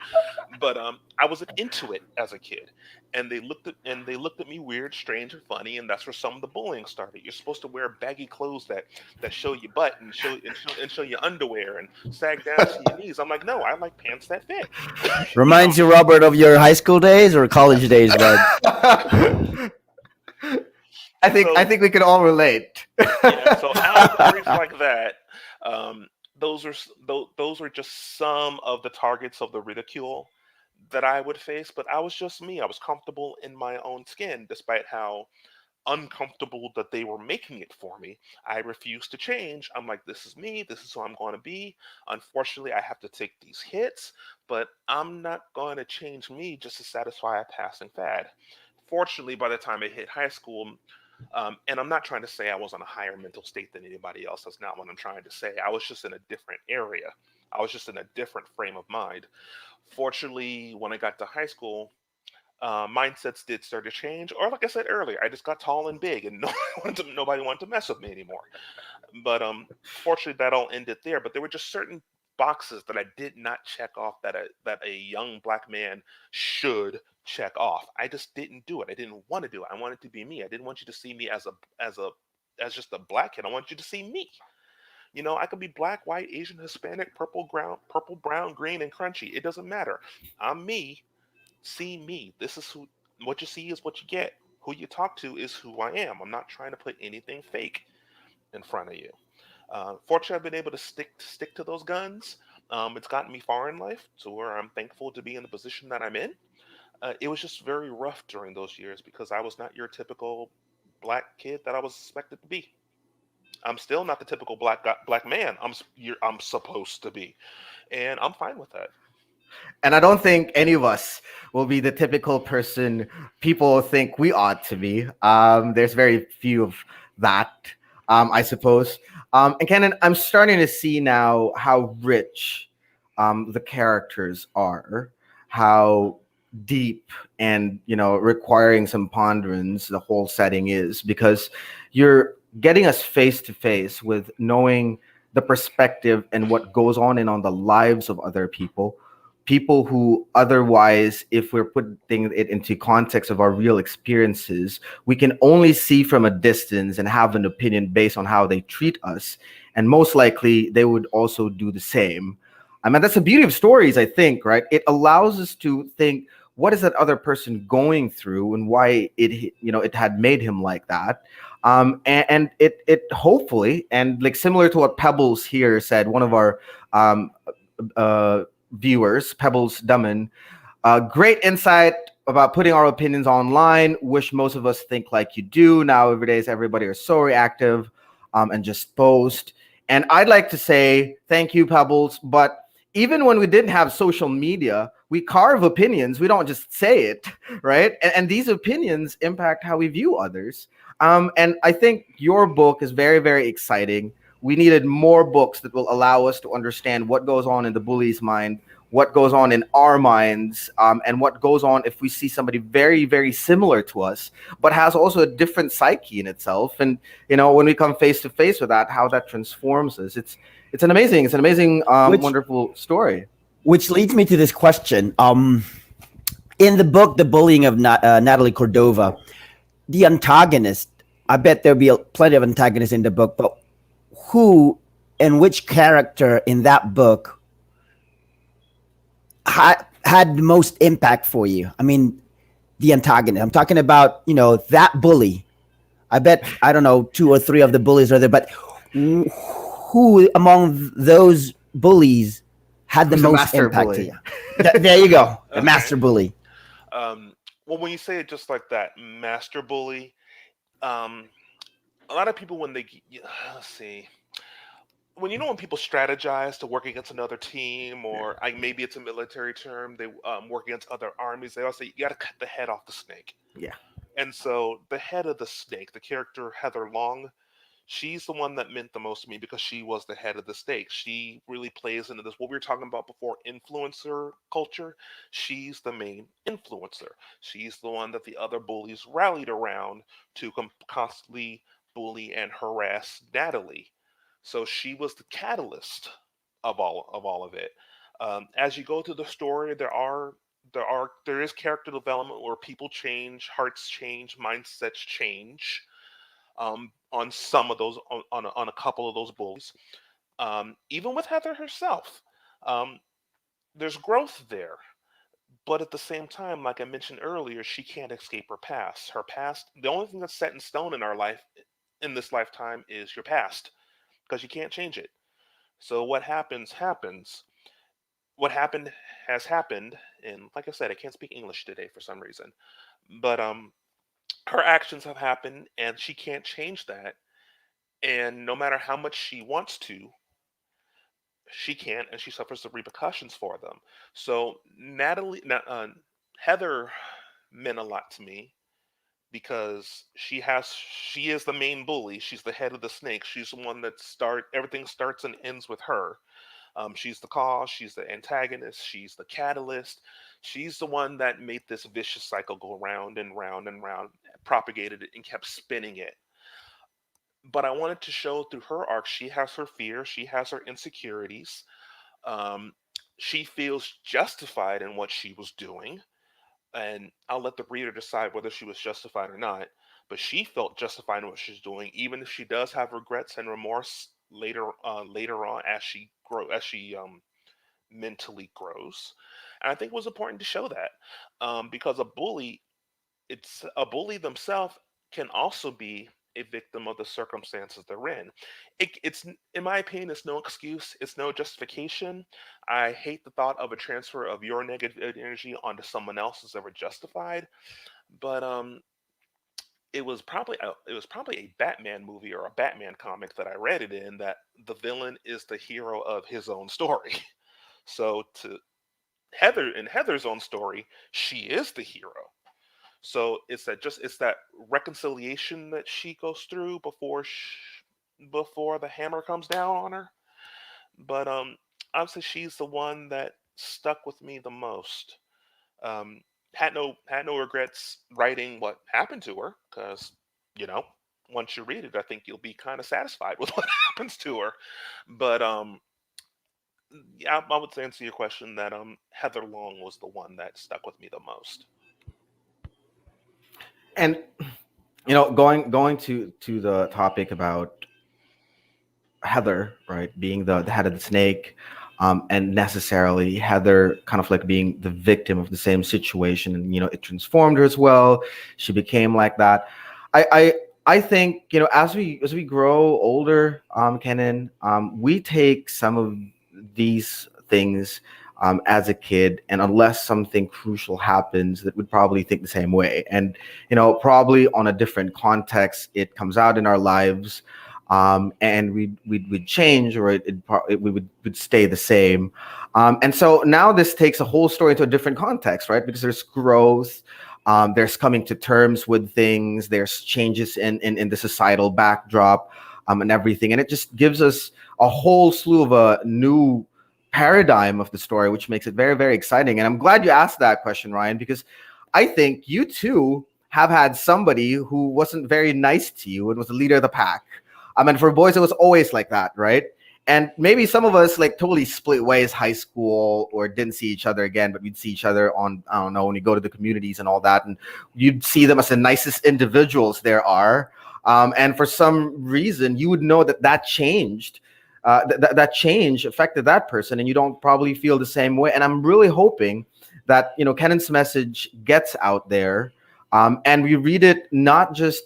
But I wasn't into it as a kid, and they looked at me weird, strange, and funny, and that's where some of the bullying started. You're supposed to wear baggy clothes that show your butt and show your underwear and sag down to your knees. I'm like, no, I like pants that fit. you know. Reminds you, Robert, of your high school days or college days, bud? I So think we can all relate. yeah, so allegories like that, those were just some of the targets of the ridicule that I would face. But I was just me. I was comfortable in my own skin, despite how uncomfortable that they were making it for me. I refused to change. I'm like, this is me. This is who I'm going to be. Unfortunately, I have to take these hits, but I'm not going to change me just to satisfy a passing fad. Fortunately, by the time I hit high school, and I'm not trying to say I was on a higher mental state than anybody else. That's not what I'm trying to say. I was just in a different area. I was just in a different frame of mind. Fortunately, when I got to high school, mindsets did start to change. Or like I said earlier, I just got tall and big, and nobody wanted to mess with me anymore. But fortunately, that all ended there. But there were just certain boxes that I did not check off that a young black man should check off. I just didn't do it. I didn't want to do it. I wanted to be me. I didn't want you to see me as just a black kid. I want you to see me. I could be black, white, Asian, Hispanic, purple, brown, green, and crunchy. It doesn't matter. I'm me. See me. This is who. What you see is what you get. Who you talk to is who I am. I'm not trying to put anything fake in front of you. Fortunately, I've been able to stick to those guns. It's gotten me far in life to where I'm thankful to be in the position that I'm in. It was just very rough during those years because I was not your typical black kid that I was expected to be. I'm still not the typical black man I'm supposed to be, and I'm fine with that. And I don't think any of us will be the typical person people think we ought to be. There's very few of that, I suppose. And Kennon, I'm starting to see now how rich the characters are, how deep and requiring some ponderance the whole setting is, because you're getting us face to face with knowing the perspective and what goes on the lives of other people who otherwise, if we're putting it into context of our real experiences, we can only see from a distance and have an opinion based on how they treat us. And most likely they would also do the same. I mean, that's the beauty of stories, I think, right? It allows us to think, what is that other person going through and why it had made him like that. And it hopefully, and like similar to what Pebbles here said, one of our um, viewers, Pebbles Dummin, great insight about putting our opinions online. Wish most of us think like you do. Nowadays, everybody is so reactive and just post. And I'd like to say thank you, Pebbles. But even when we didn't have social media, we carve opinions. We don't just say it, right? And these opinions impact how we view others. And I think your book is very, very exciting. We needed more books that will allow us to understand what goes on in the bully's mind, what goes on in our minds, and what goes on if we see somebody very, very similar to us, but has also a different psyche in itself. And when we come face to face with that, how that transforms us. It's an amazing, Which wonderful story. which leads me to this question. In the book, The Bullying of Natalie Cordova, the antagonist. I bet there'll be plenty of antagonists in the book, but who and which character in that book had the most impact for you? I mean, the antagonist. I'm talking about, that bully. I bet, I don't know, two or three of the bullies are there, but who among those bullies had the Who's the most master impact to bully? you? There you go, the Okay. master bully. Well, when you say it just like that, master bully, um, a lot of people when let's see, when people strategize to work against another team, Yeah. or maybe it's a military term, they work against other armies. They all say you got to cut the head off the snake. Yeah. And so the head of the snake, the character Heather Long, she's the one that meant the most to me because she was the head of the snake. She really plays into this what we were talking about before, influencer culture. She's the main influencer. She's the one that the other bullies rallied around to constantly bully and harass Natalie. So she was the catalyst of all of it. As you go through the story, there is character development where people change, hearts change, mindsets change. On some of those, on a couple of those bullies, even with Heather herself, um, there's growth there. But at the same time, like I mentioned earlier, she can't escape her past. Her past, the only thing that's set in stone in our life, in this lifetime, is your past because you can't change it. So what happens happens. What happened has happened, and like I said, I can't speak English today for some reason. But her actions have happened, and she can't change that. And no matter how much she wants to, she can't, and she suffers the repercussions for them. So Heather meant a lot to me because she is the main bully. She's the head of the snake. She's the one that everything starts and ends with her. She's the cause, she's the antagonist, she's the catalyst. She's the one that made this vicious cycle go round and round and round, propagated it, and kept spinning it. But I wanted to show through her arc, she has her fear, she has her insecurities. Um, she feels justified in what she was doing, and I'll let the reader decide whether she was justified or not. But she felt justified in what she's doing, even if she does have regrets and remorse later on as she mentally grows. And I think it was important to show that because a bully themselves can also be a victim of the circumstances they're in. It's, in my opinion, it's no excuse. It's no justification. I hate the thought of a transfer of your negative energy onto someone else is ever justified. But it was probably a Batman movie or a Batman comic that I read it in that the villain is the hero of his own story. So to Heather's own story, she is the hero. So it's that reconciliation that she goes through before the hammer comes down on her. But I would say she's the one that stuck with me the most. Um, had no regrets writing what happened to her because you know once you read it, I think you'll be kind of satisfied with what happens to her. But yeah, I would say answer your question that Heather Long was the one that stuck with me the most. And going to the topic about Heather, right, being the head of the snake, and necessarily Heather kind of like being the victim of the same situation, and it transformed her as well. She became like that. I think as we grow older, Kenan, we take some of these things as a kid, and unless something crucial happens, that would probably think the same way, and probably on a different context, it comes out in our lives, and we'd change, or we would stay the same. And so now this takes a whole story into a different context, right? Because there's growth, there's coming to terms with things, there's changes in the societal backdrop, and everything, and it just gives us a whole slew of a new paradigm of the story, which makes it very, very exciting. And I'm glad you asked that question, Ryan, because I think you too have had somebody who wasn't very nice to you and was the leader of the pack. I mean, for boys, it was always like that, right? And maybe some of us like totally split ways high school or didn't see each other again, but we'd see each other on, I don't know, when you go to the communities and all that. And you'd see them as the nicest individuals there are. And for some reason, you would know that that changed. That change affected that person, and you don't probably feel the same way. And I'm really hoping that Kennon's message gets out there, and we read it not just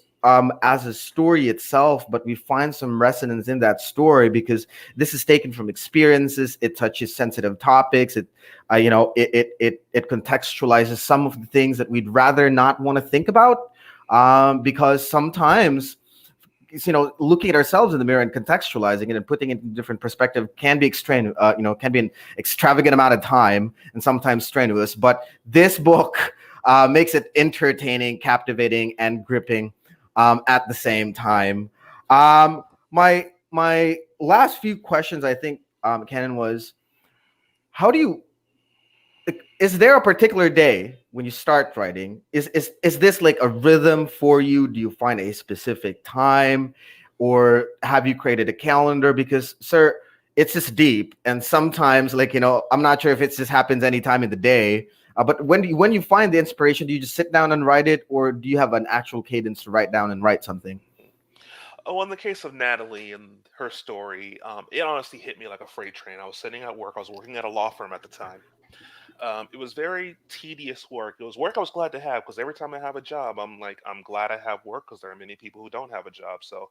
as a story itself, but we find some resonance in that story because this is taken from experiences. It touches sensitive topics. It contextualizes some of the things that we'd rather not want to think about, because sometimes looking at ourselves in the mirror and contextualizing it and putting it in different perspective can be can be an extravagant amount of time and sometimes strenuous. But this book makes it entertaining, captivating, and gripping at the same time. My last few questions, I think, Kennon, was how do you is there a particular day when you start writing? Is this like a rhythm for you? Do you find a specific time, or have you created a calendar? Because, sir, it's just deep, and sometimes, like, I'm not sure if it just happens any time in the day. But when you find the inspiration, do you just sit down and write it, or do you have an actual cadence to write down and write something? Oh, in the case of Natalie and her story, it honestly hit me like a freight train. I was sitting at work. I was working at a law firm at the time. It was very tedious work. It was work I was glad to have because every time I have a job, I'm like, I'm glad I have work because there are many people who don't have a job. So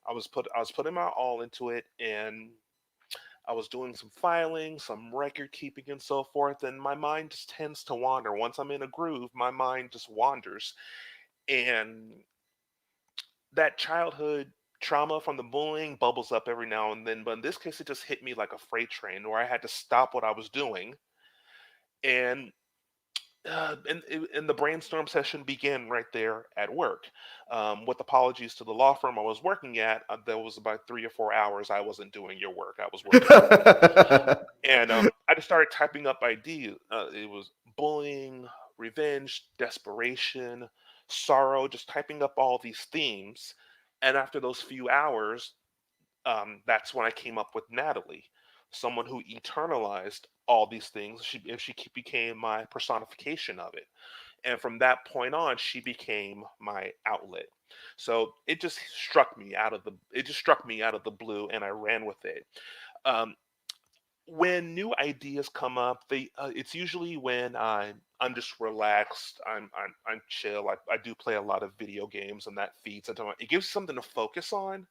I was putting my all into it, and I was doing some filing, some record keeping, and so forth. And my mind just tends to wander. Once I'm in a groove, my mind just wanders. And that childhood trauma from the bullying bubbles up every now and then. But in this case, it just hit me like a freight train where I had to stop what I was doing and and the brainstorm session began right there at work. With apologies to the law firm I was working at, there was about 3 or 4 hours I wasn't doing your work. I was working on you, and I just started typing up ideas. It was bullying, revenge, desperation, sorrow. Just typing up all these themes, and after those few hours, that's when I came up with Natalie, someone who internalized all these things. She became my personification of it, and from that point on, she became my outlet. So it just struck me out of the blue, and I ran with it. Um, when new ideas come up, it's usually when I'm just relaxed. I'm chill. I do play a lot of video games, and that feeds into it gives you something to focus on,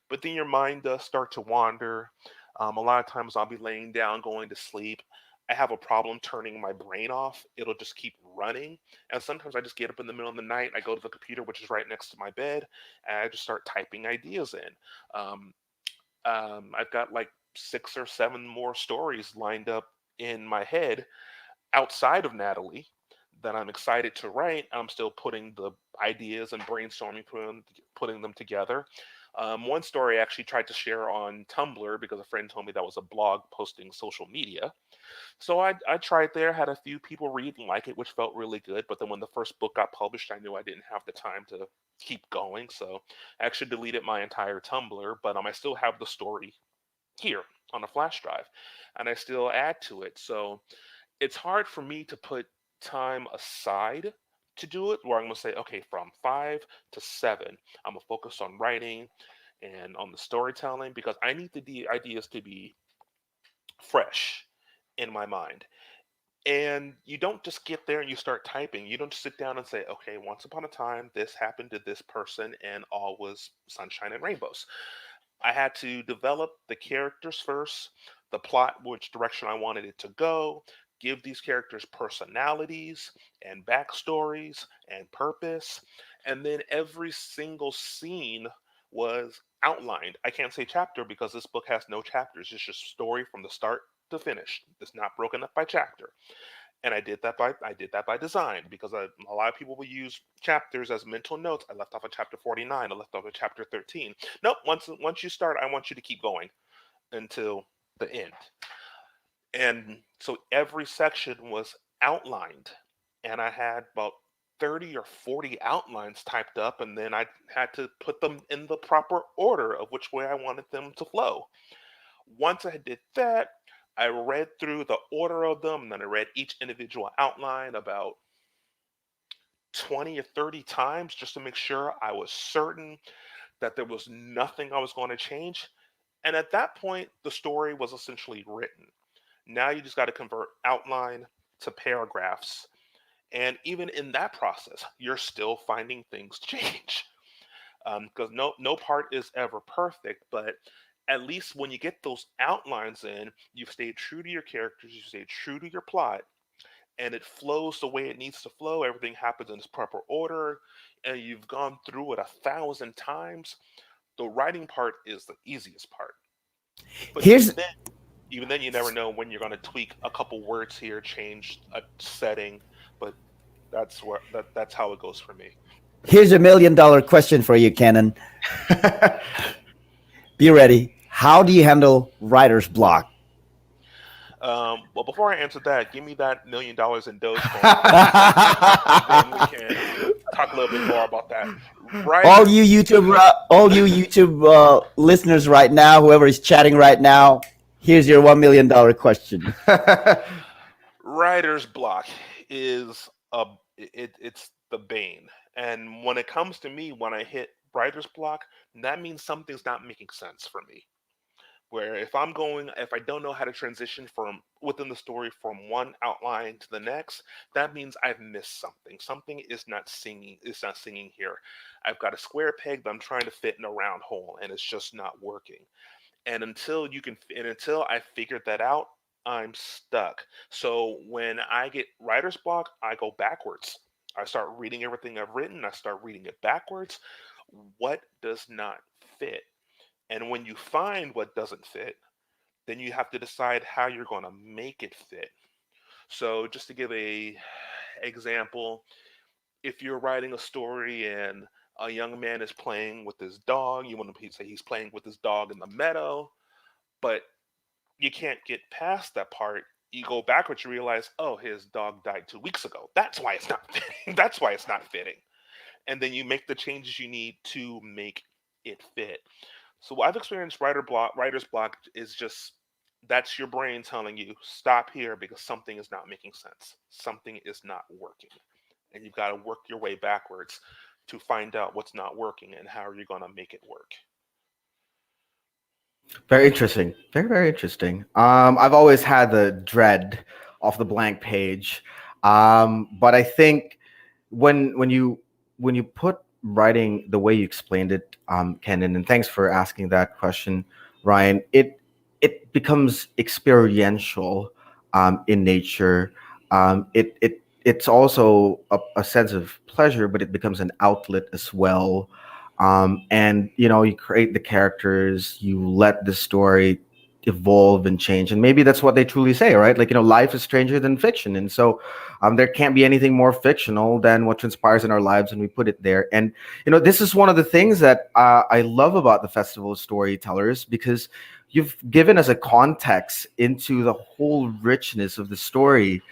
but then your mind does start to wander. A lot of times I'll be laying down, going to sleep. I have a problem turning my brain off. It'll just keep running. And sometimes I just get up in the middle of the night. I go to the computer, which is right next to my bed, and I just start typing ideas in. Um, I've got like 6 or 7 more stories lined up in my head outside of Natalie that I'm excited to write. I'm still putting the ideas and brainstorming, putting them together. One story I actually tried to share on Tumblr because a friend told me that was a blog posting social media. So I tried there, had a few people read and like it, which felt really good. But then when the first book got published, I knew I didn't have the time to keep going. So I actually deleted my entire Tumblr, but I still have the story here on a flash drive and I still add to it. So it's hard for me to put time aside to do it where I'm going to say, okay, from 5 to 7, I'm going to focus on writing and on the storytelling because I need the ideas to be fresh in my mind. And you don't just get there and you start typing. You don't just sit down and say, okay, once upon a time, this happened to this person and all was sunshine and rainbows. I had to develop the characters first, the plot, which direction I wanted it to go, give these characters personalities and backstories and purpose. And then every single scene was outlined. I can't say chapter because this book has no chapters. It's just story from the start to finish. It's not broken up by chapter. And I did that by design because a lot of people will use chapters as mental notes. I left off at chapter 49. I left off at chapter 13. Nope. Once you start, I want you to keep going until the end. And so every section was outlined, and I had about 30 or 40 outlines typed up, and then I had to put them in the proper order of which way I wanted them to flow. Once I did that, I read through the order of them, and then I read each individual outline about 20 or 30 times just to make sure I was certain that there was nothing I was going to change. And at that point, the story was essentially written. Now you just got to convert outline to paragraphs. And even in that process, you're still finding things change. Because no part is ever perfect, but at least when you get those outlines in, you've stayed true to your characters, you've stayed true to your plot, and it flows the way it needs to flow. Everything happens in its proper order, and you've gone through it 1,000 times. The writing part is the easiest part. But Here's even then, you never know when you're going to tweak a couple words here, change a setting. But that's how it goes for me. here's $1 million question for you, Kennon. Be ready. How do you handle writer's block? Well, before I answer that, give me that $1 million in Dogecoin, and then we can talk a little bit more about that. all Writers, you YouTube, all you YouTube listeners right now, whoever is chatting right now, here's your $1 million question. writer's block is it's the bane, and when it comes to me, when I hit writer's block, that means something's not making sense for me. Where if I don't know how to transition from within the story from one outline to the next, that means I've missed something. Something is not singing here. I've got a square peg that I'm trying to fit in a round hole, and it's just not working. And until I figured that out, I'm stuck. So when I get writer's block, I go backwards. I start reading everything I've written. I start reading it backwards. What does not fit? And when you find what doesn't fit, then you have to decide how you're going to make it fit. So just to give a example, if you're writing a story and a young man is playing with his dog, you want to say he's playing with his dog in the meadow, but you can't get past that part. You go backwards, you realize, oh, his dog died 2 weeks ago. That's why it's not fitting. That's why it's not fitting. And then you make the changes you need to make it fit. So I've experienced writer's block is just that's your brain telling you stop here because something is not making sense. Something is not working. And you've got to work your way backwards to find out what's not working and how are you going to make it work. Very interesting. Very, very interesting. I've always had the dread of the blank page. But I think when you when you put writing the way you explained it, Kenan, and thanks for asking that question, Ryan, it becomes experiential in nature. It's also a sense of pleasure, but it becomes an outlet as well. And you create the characters, you let the story evolve and change, and maybe that's what they truly say, right? Like, life is stranger than fiction, and so there can't be anything more fictional than what transpires in our lives, and we put it there. And this is one of the things that I love about the Festival of Storytellers, because you've given us a context into the whole richness of the story,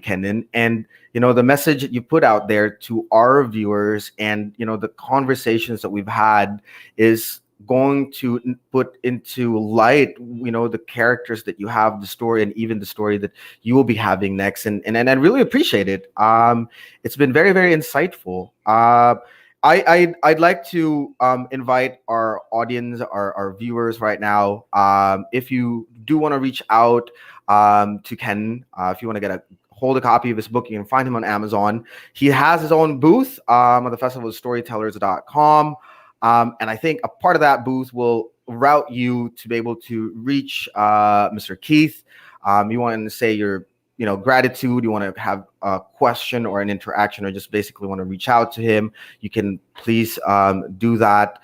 Kenan, and the message that you put out there to our viewers, and the conversations that we've had is going to put into light the characters that you have, the story, and even the story that you will be having next. And I really appreciate it. It's been very, very insightful. I'd like to invite our audience, our viewers right now. If you do want to reach out to Ken, if you want to get a hold a copy of his book, you can find him on Amazon. He has his own booth on the festival of storytellers.com. And I think a part of that booth will route you to be able to reach Mr. Keith. You want to say your gratitude, you want to have a question or an interaction, or just basically want to reach out to him, you can please do that.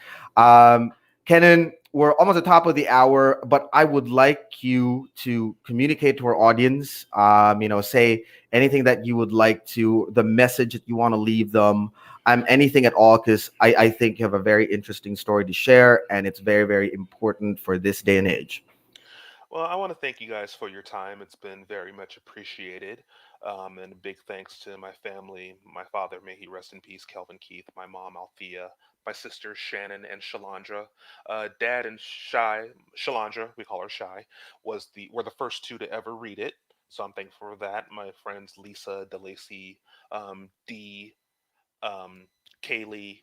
Kenan, we're almost at the top of the hour, but I would like you to communicate to our audience, say anything that you would like to, the message that you want to leave them, anything at all, because I think you have a very interesting story to share, and it's very, very important for this day and age. Well, I want to thank you guys for your time. It's been very much appreciated. And a big thanks to my family, my father, may he rest in peace, Kelvin Keith, my mom, Althea, my sisters, Shannon and Shalandra. Dad and Shalandra, we call her Shy, were the first two to ever read it. So I'm thankful for that. My friends Lisa, DeLacy, Dee, Kaylee,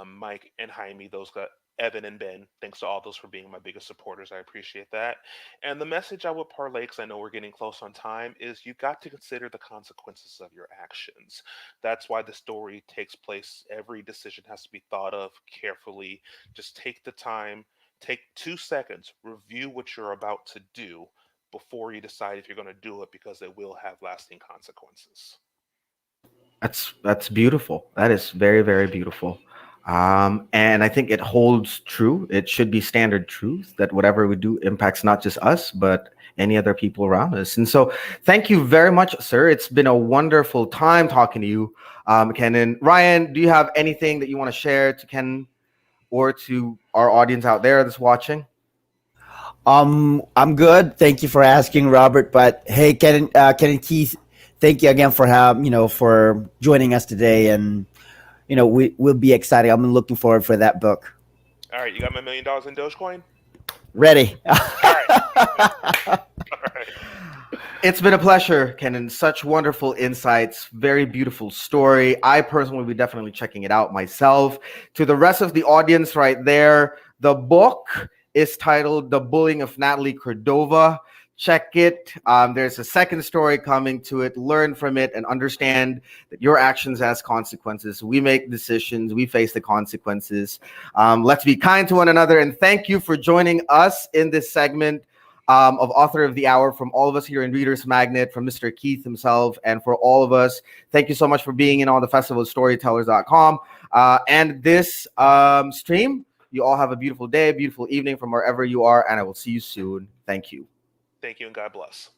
Mike, and Jaime. Those got Evan and Ben. Thanks to all those for being my biggest supporters. I appreciate that. And the message I would parlay, because I know we're getting close on time, is you got to consider the consequences of your actions. That's why the story takes place. Every decision has to be thought of carefully. Just take the time, take 2 seconds, review what you're about to do before you decide if you're going to do it, because it will have lasting consequences. That's beautiful. That is very, very beautiful. And I think it holds true. It should be standard truth that whatever we do impacts not just us, but any other people around us. And so, thank you very much, sir. It's been a wonderful time talking to you, Kennon. Ryan, do you have anything that you want to share to Ken or to our audience out there that's watching? I'm good. Thank you for asking, Robert. But hey, Ken and Keith, thank you again for for joining us today, and we'll be excited. I'm looking forward for that book. All right, you got my $1 million in Dogecoin? Ready? All right. All right. It's been a pleasure, Kenan. Such wonderful insights, very beautiful story. I personally will be definitely checking it out myself. To the rest of the audience right there, the book is titled The Bullying of Natalie Cordova. Check it. There's a second story coming to it. Learn from it and understand that your actions has consequences. We make decisions. We face the consequences. Let's be kind to one another. And thank you for joining us in this segment of Author of the Hour. From all of us here in Readers Magnet, from Mr. Keith himself, and for all of us, thank you so much for being in on the festival of storytellers.com. And this stream, you all have a beautiful day, beautiful evening from wherever you are, and I will see you soon. Thank you. Thank you, and God bless.